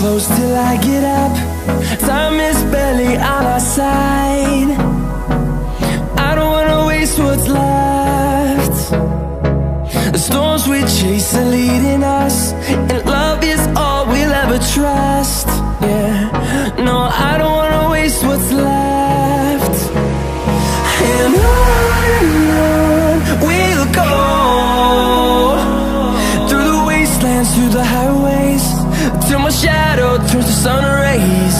close till I get up. Time is barely on our side. I don't wanna waste what's left. The storms we chase are leading us, and love is all we'll ever trust. Yeah, no, I don't wanna waste what's left. And on we'll go, through the wastelands, through the highways, till my shadow turns to sun rays.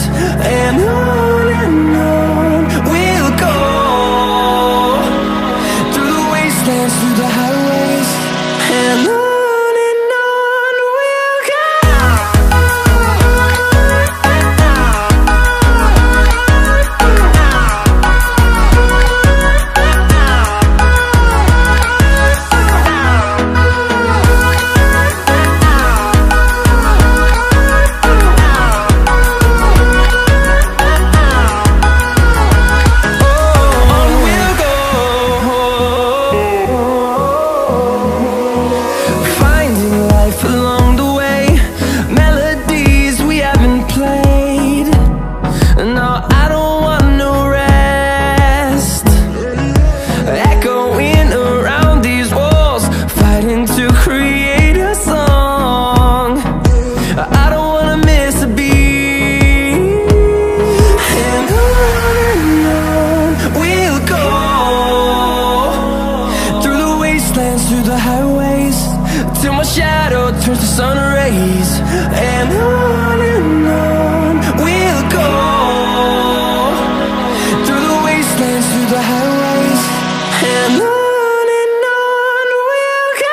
And on we'll go, through the wastelands, through the highways, and on. Through the highways, till my shadow turns to sun rays. And on we'll go, through the wastelands, through the highways, and on we'll go.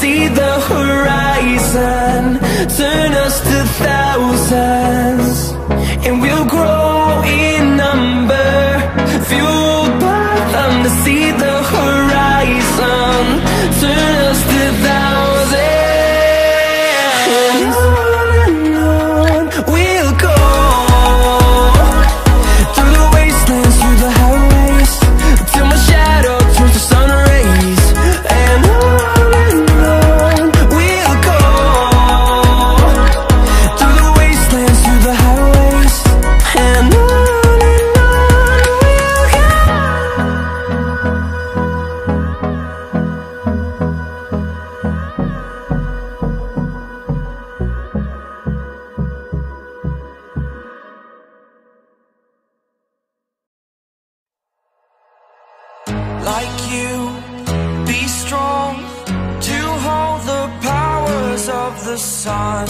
See the horizon, turn us to thousands, and we'll grow in number, fueled by them to see the horizon, turn us to thousands. And on we'll go, through the wastelands, through the highways, till my shadow turns to sun rays. And like you, be strong to hold the powers of the sun.